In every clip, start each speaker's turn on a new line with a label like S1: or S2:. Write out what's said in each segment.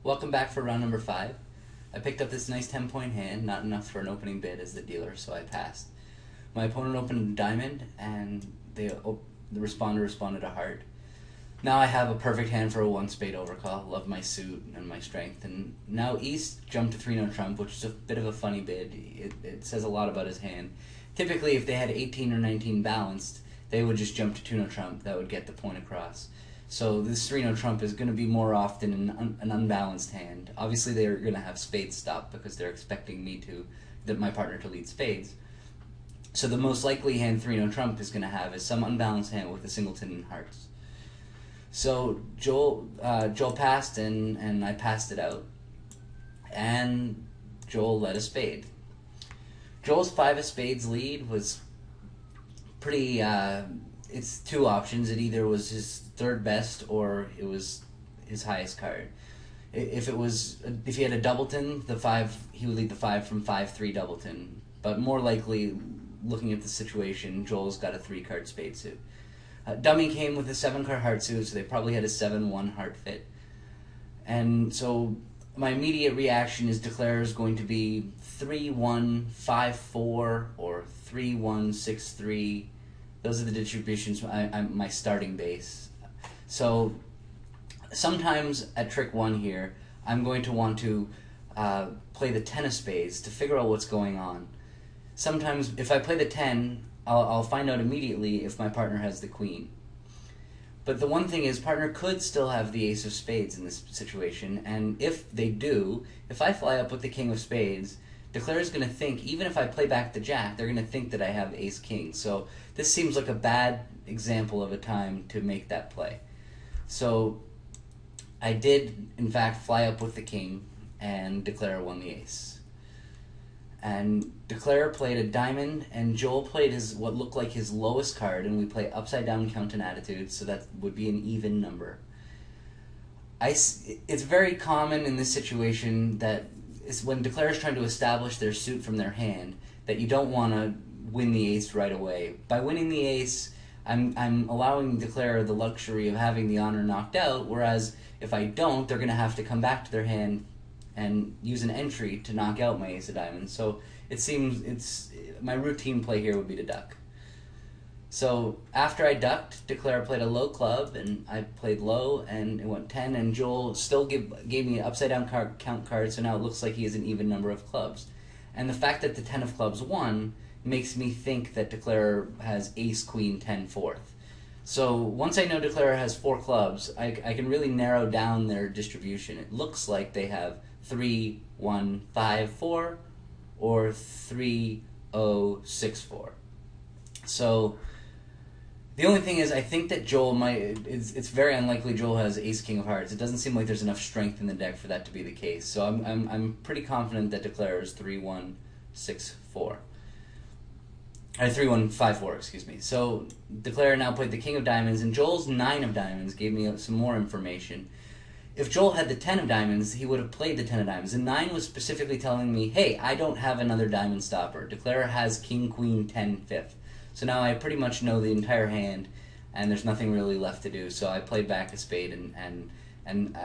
S1: Welcome back for round number 5. I picked up this nice 10-point hand, not enough for an opening bid as the dealer, so I passed. My opponent opened a diamond, and the responder responded a heart. Now I have a perfect hand for a 1-spade overcall. Love my suit and my strength. And now East jumped to 3-no trump, which is a bit of a funny bid. It says a lot about his hand. Typically, if they had 18 or 19 balanced, they would just jump to 2-no trump. That would get the point across. So this 3-no trump is going to be more often an unbalanced hand. Obviously, they're going to have spades stop because they're expecting my partner to lead spades. So the most likely hand 3-no trump is going to have is some unbalanced hand with a singleton and hearts. So Joel passed and I passed it out, and Joel led a spade. Joel's 5 of spades lead was pretty. It's two options. It either was his third best or it was his highest card. If he had a doubleton, he would lead the 5 from 5-3 doubleton. But more likely, looking at the situation, Joel's got a 3-card spade suit. Dummy came with a 7-card heart suit, so they probably had a 7-1 heart fit. And so my immediate reaction is Declare is going to be 3-1, 5-4, or 3-1, 6-3. Those are the distributions, my starting base. So sometimes at trick 1 here, I'm going to want to play the 10 of spades to figure out what's going on. Sometimes if I play the 10, I'll find out immediately if my partner has the queen. But the one thing is, partner could still have the ace of spades in this situation, and if they do, if I fly up with the king of spades, Declare is going to think, even if I play back the jack, they're going to think that I have ace-king. So this seems like a bad example of a time to make that play. So I did, in fact, fly up with the king, and Declare won the ace. And Declare played a diamond, and Joel played what looked like his lowest card, and we play upside down count and attitude, so that would be an even number. It's very common in this situation that when Declare is trying to establish their suit from their hand, that you don't want to win the ace right away. By winning the ace, I'm allowing Declare the luxury of having the honor knocked out, whereas if I don't, they're going to have to come back to their hand and use an entry to knock out my ace of diamonds. So it seems my routine play here would be to duck. So after I ducked, Declare played a low club, and I played low, and it went 10, and Joel still gave me an upside down count card, so now it looks like he has an even number of clubs. And the fact that the 10 of clubs won makes me think that Declare has ace, queen, 10, fourth. So once I know Declare has 4 clubs, I can really narrow down their distribution. It looks like they have 3, 1, 5, 4, or 3, 0, 6, 4. So the only thing is, I think that Joel it's very unlikely Joel has ace, king of hearts. It doesn't seem like there's enough strength in the deck for that to be the case. So I'm pretty confident that Declare is 3, 1, 6, 4. 3, 1, 5, 4, excuse me. So Declare now played the king of diamonds, and Joel's 9 of diamonds gave me some more information. If Joel had the 10 of diamonds, he would have played the 10 of diamonds. And 9 was specifically telling me, hey, I don't have another diamond stopper. Declare has king, queen, 10, fifth. So now I pretty much know the entire hand, and there's nothing really left to do. So I played back a spade, and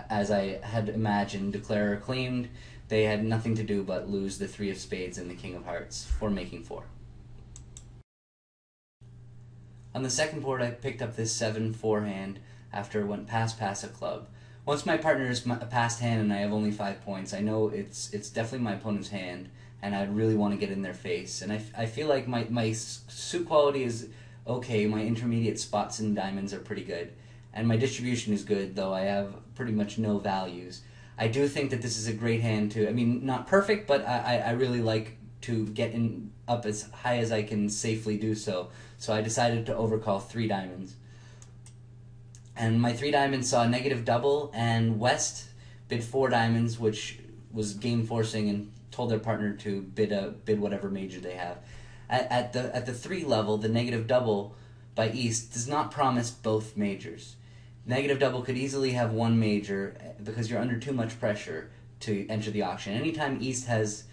S1: as I had imagined, Declare claimed they had nothing to do but lose the 3 of spades and the king of hearts for making 4. On the second board, I picked up this 7-4 hand after it went pass a club. Once my partner is a passed hand and I have only 5 points, I know it's definitely my opponent's hand, and I really want to get in their face. And I feel like my suit quality is okay, my intermediate spots and diamonds are pretty good, and my distribution is good, though I have pretty much no values. I do think that this is a great hand not perfect, but I really like to get up as high as I can safely do so. So I decided to overcall 3 diamonds. And my 3 diamonds saw a negative double, and West bid 4 diamonds, which was game forcing, and told their partner to bid whatever major they have. At the 3 level, the negative double by East does not promise both majors. Negative double could easily have 1 major because you're under too much pressure to enter the auction. Anytime East has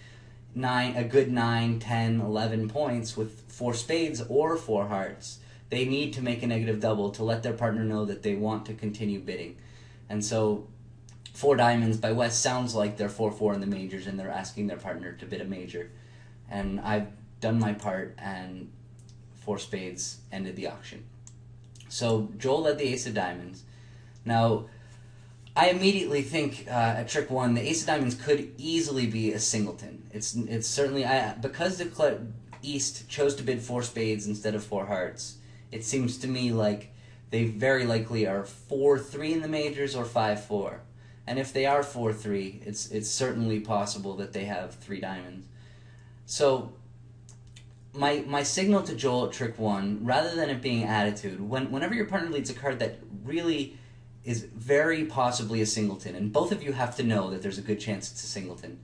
S1: a good 9, 10, 11 points with 4 spades or 4 hearts, they need to make a negative double to let their partner know that they want to continue bidding. And so 4 diamonds by West sounds like they're 4-4 in the majors and they're asking their partner to bid a major. And I've done my part, and 4 spades ended the auction. So Joel led the ace of diamonds. Now, I immediately think at trick 1, the ace of diamonds could easily be a singleton. It's certainly, because East chose to bid 4 spades instead of 4 hearts, it seems to me like they very likely are 4-3 in the majors or 5-4. And if they are 4-3, it's certainly possible that they have 3 diamonds. So my signal to Joel at trick 1, rather than it being attitude, whenever your partner leads a card that really is very possibly a singleton, and both of you have to know that there's a good chance it's a singleton,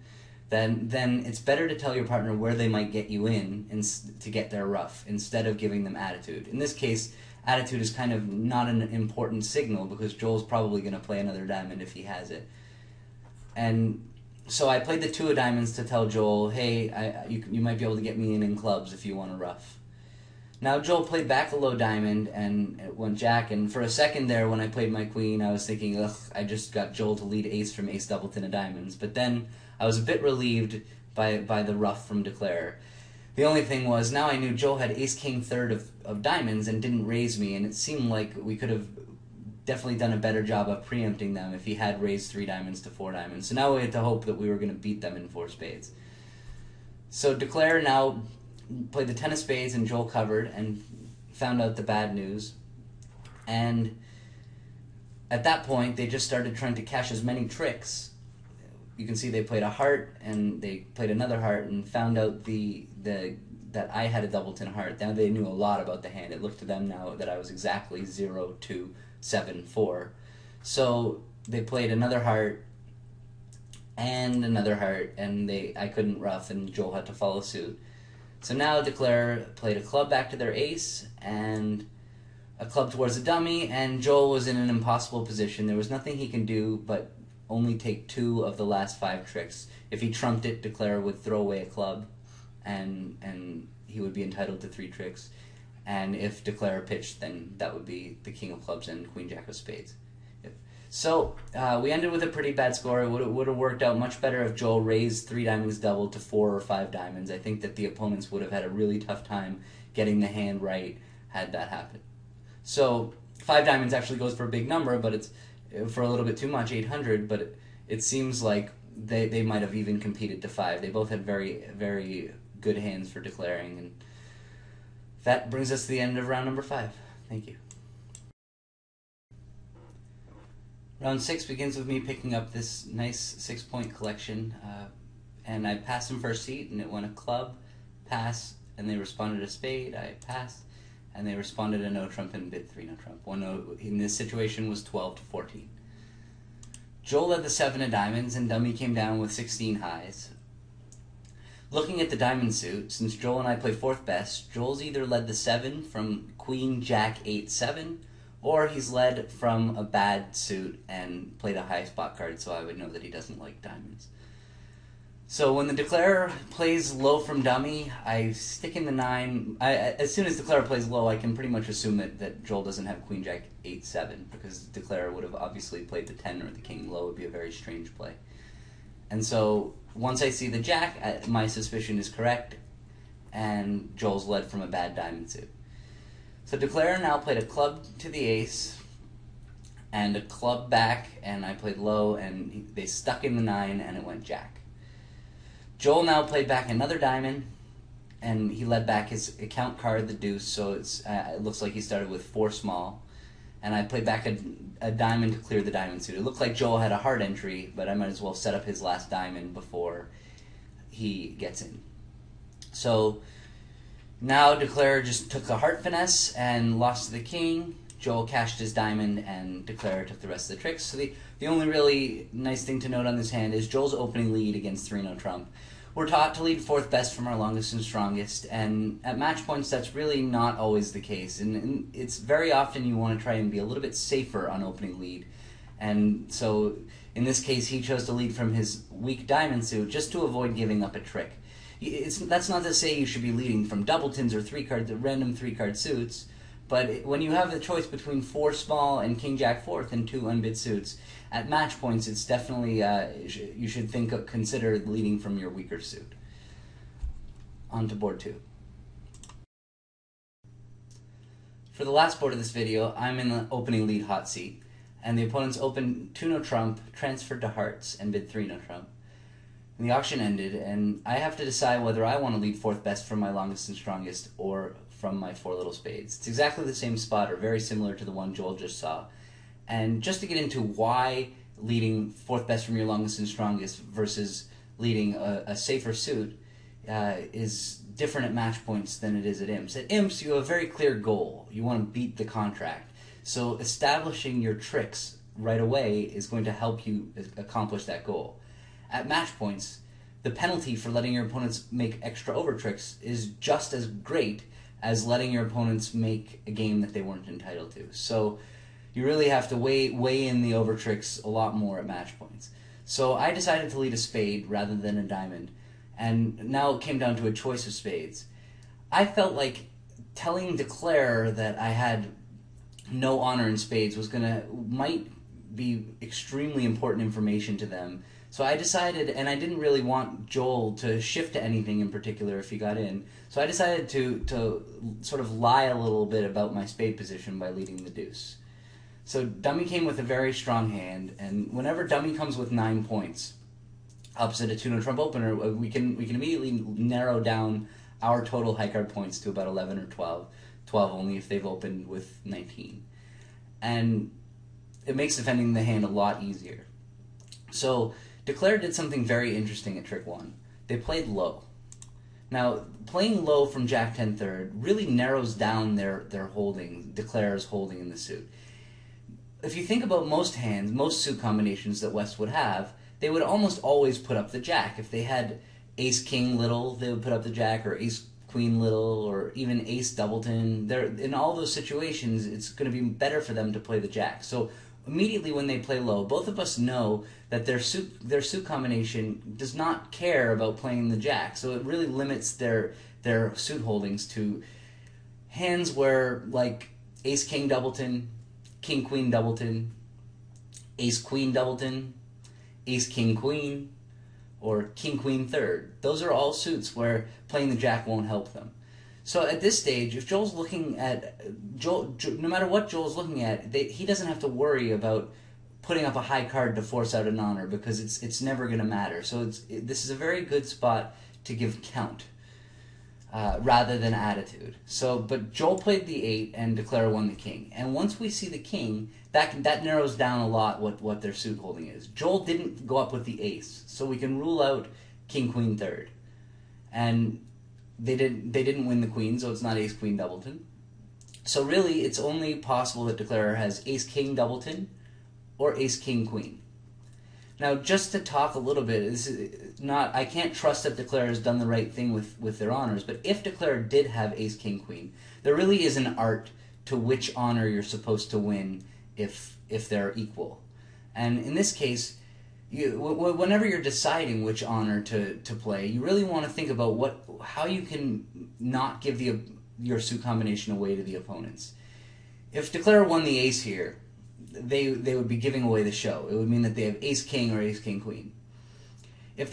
S1: then it's better to tell your partner where they might get you in to get their rough, instead of giving them attitude. In this case, attitude is kind of not an important signal, because Joel's probably going to play another diamond if he has it. And so I played the 2 of diamonds to tell Joel, hey, you might be able to get me in clubs if you want a rough. Now Joel played back a low diamond and it went jack, and for a second there when I played my queen, I was thinking, ugh, I just got Joel to lead ace from ace doubleton of diamonds. But then I was a bit relieved by the ruff from Declare. The only thing was, now I knew Joel had ace king third of diamonds and didn't raise me, and it seemed like we could have definitely done a better job of preempting them if he had raised 3 diamonds to 4 diamonds. So now we had to hope that we were going to beat them in 4 spades. So Declare now played the 10 of spades, and Joel covered and found out the bad news. And at that point, they just started trying to cash as many tricks. You can see they played a heart, and they played another heart, and found out that I had a doubleton heart. Now they knew a lot about the hand. It looked to them now that I was exactly 0, 2, 7, 4. So they played another heart and another heart, and I couldn't ruff, and Joel had to follow suit. So now Declare played a club back to their ace, and a club towards a dummy, and Joel was in an impossible position. There was nothing he can do but only take 2 of the last 5 tricks. If he trumped it, Declare would throw away a club, and he would be entitled to 3 tricks. And if Declare pitched, then that would be the king of clubs and queen jack of spades. So we ended with a pretty bad score. It would have worked out much better if Joel raised 3 diamonds double to 4 or 5 diamonds. I think that the opponents would have had a really tough time getting the hand right had that happened. So 5 diamonds actually goes for a big number, but it's for a little bit too much, 800, but it seems like they might have even competed to 5. They both had very, very good hands for declaring, and that brings us to the end of round number 5. Thank you. Round 6 begins with me picking up this nice 6-point collection, and I passed them first seat, and it went a club, pass, and they responded a spade. I passed, and they responded a no trump and bid 3 no trump. One no in this situation was 12 to 14. Joel led the 7 of diamonds, and dummy came down with 16 highs. Looking at the diamond suit, since Joel and I play 4th best, Joel's either led the 7 from queen jack 8-7, or he's led from a bad suit and played a high spot card, so I would know that he doesn't like diamonds. So when the declarer plays low from dummy, I stick in the 9. As soon as declarer plays low, I can pretty much assume that Joel doesn't have queen jack 8-7, because declarer would have obviously played the 10 or the king low. It would be a very strange play. And so once I see the jack, my suspicion is correct, and Joel's led from a bad diamond suit. So declarer now played a club to the ace and a club back, and I played low, and they stuck in the 9, and it went jack. Joel now played back another diamond, and he led back his account card, the deuce, so it looks like he started with 4 small. And I played back a diamond to clear the diamond suit. It looked like Joel had a hard entry, but I might as well set up his last diamond before he gets in. So now declarer just took a heart finesse and lost to the king. Joel cashed his diamond, and declarer took the rest of the tricks. So the only really nice thing to note on this hand is Joel's opening lead against 3 no trump. We're taught to lead 4th best from our longest and strongest, and at match points that's really not always the case. And it's very often you want to try and be a little bit safer on opening lead. And so in this case he chose to lead from his weak diamond suit just to avoid giving up a trick. That's not to say you should be leading from doubletons or random 3-card suits, but when you have the choice between 4 small and king jack 4th and 2 unbid suits, At match points, it's definitely, you should consider leading from your weaker suit. On to board 2. For the last board of this video, I'm in the opening lead hot seat, and the opponents opened 2 no trump, transferred to hearts, and bid 3 no trump. And the auction ended, and I have to decide whether I want to lead 4th best from my longest and strongest or from my 4 little spades. It's exactly the same spot, or very similar to the one Joel just saw. And just to get into why leading 4th best from your longest and strongest versus leading a safer suit is different at match points than it is at imps. At imps, you have a very clear goal. You want to beat the contract. So establishing your tricks right away is going to help you accomplish that goal. At match points, the penalty for letting your opponents make extra over tricks is just as great as letting your opponents make a game that they weren't entitled to. So you really have to weigh in the over tricks a lot more at match points. So I decided to lead a spade rather than a diamond, and now it came down to a choice of spades. I felt like telling Declare that I had no honor in spades might be extremely important information to them. So I decided, and I didn't really want Joel to shift to anything in particular if he got in, so I decided to sort of lie a little bit about my spade position by leading the deuce. So dummy came with a very strong hand, and whenever dummy comes with 9 points, opposite a 2 no trump opener, we can immediately narrow down our total high card points to about 11 or 12 only if they've opened with 19. And it makes defending the hand a lot easier. So Declare did something very interesting at trick 1. They played low. Now, playing low from Jack 10 third really narrows down their holding, Declare's holding in the suit. If you think about most hands, most suit combinations that West would have, they would almost always put up the jack. If they had ace-king little, they would put up the jack, or ace-queen little, or even ace-doubleton. In all those situations, it's going to be better for them to play the jack. So immediately when they play low, both of us know that their suit combination does not care about playing the jack. So it really limits their suit holdings to hands where, like, ace-king doubleton, king-queen doubleton, ace-queen doubleton, ace-king-queen, or king-queen third. Those are all suits where playing the jack won't help them. So at this stage, if Joel's looking at no matter what Joel's looking at, he doesn't have to worry about putting up a high card to force out an honor, because it's never going to matter. So this is a very good spot to give count rather than attitude. So, but Joel played the 8 and Declare won the king. And once we see the king, that narrows down a lot what their suit holding is. Joel didn't go up with the ace, so we can rule out king-queen third. And they didn't win the queen, so it's not ace-queen doubleton. So really, it's only possible that Declare has ace-king doubleton or ace-king-queen. Now, just to talk a little bit, I can't trust that Declare has done the right thing with their honors, but if Declare did have ace-king-queen, there really is an art to which honor you're supposed to win if they're equal. And in this case, whenever you're deciding which honor to play, you really want to think about how you can not give your suit combination away to the opponents. If Declare won the ace here, they would be giving away the show. It would mean that they have ace-king or ace-king-queen. If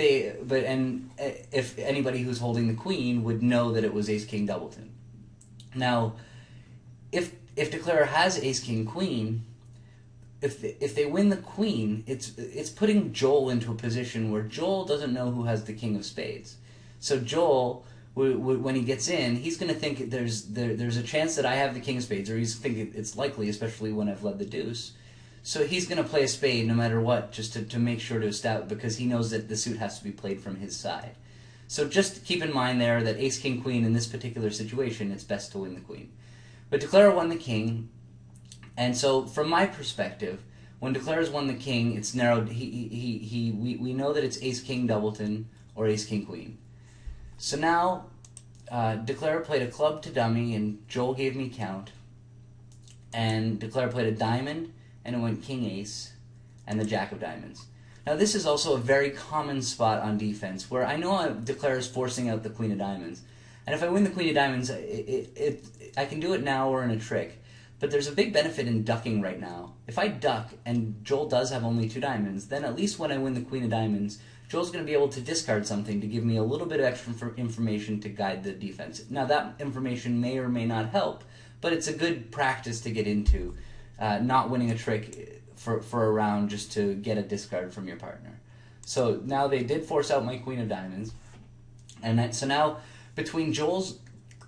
S1: anybody who's holding the queen would know that it was ace-king doubleton. Now, if Declare has ace-king-queen, if they win the queen, it's putting Joel into a position where Joel doesn't know who has the king of spades. So Joel, when he gets in, he's going to think there's a chance that I have the king of spades, or he's thinking it's likely, especially when I've led the deuce. So he's going to play a spade no matter what, just to make sure to establish, because he knows that the suit has to be played from his side. So just keep in mind there that ace-king-queen in this particular situation, it's best to win the queen. But Declare won the king. And so, from my perspective, when Declare has won the king, it's narrowed. We know that it's ace-king doubleton or ace-king-queen. So now, Declare played a club to dummy, and Joel gave me count. And Declare played a diamond, and it went king-ace, and the jack of diamonds. Now, this is also a very common spot on defense, where I know Declare is forcing out the queen of diamonds. And if I win the queen of diamonds, I can do it now or in a trick. But there's a big benefit in ducking right now. If I duck and Joel does have only 2 diamonds, then at least when I win the queen of diamonds, Joel's going to be able to discard something to give me a little bit of extra information to guide the defense. Now that information may or may not help, but it's a good practice to get into, not winning a trick for a round just to get a discard from your partner. So now they did force out my queen of diamonds, and so now between Joel's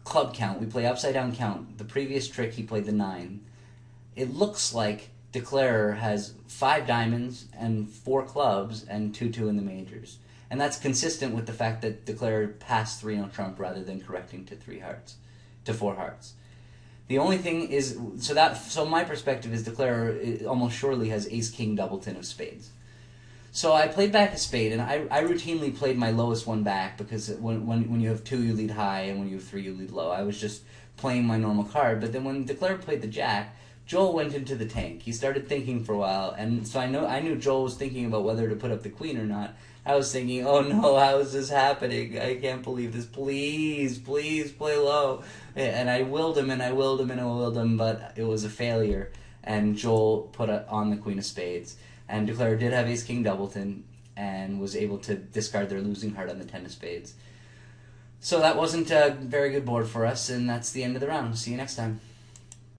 S1: club count, we play upside down count. The previous trick he played the 9. It looks like Declarer has 5 diamonds and 4 clubs and 2-2 in the majors. And that's consistent with the fact that Declarer passed 3 on trump rather than correcting to 4 hearts. The only thing is, so my perspective is Declarer almost surely has ace-king doubleton of spades. So I played back a spade, and I routinely played my lowest one back because when you have 2 you lead high, and when you have 3 you lead low. I was just playing my normal card, but then when Declarer played the jack, Joel went into the tank. He started thinking for a while, and so I knew Joel was thinking about whether to put up the queen or not. I was thinking, oh no, how is this happening? I can't believe this. Please, please play low. And I willed him, and I willed him, and I willed him, but it was a failure, and Joel put on the queen of spades. And Declarer did have ace-king doubleton, and was able to discard their losing heart on the 10 of spades. So that wasn't a very good board for us, and that's the end of the round. See you next time.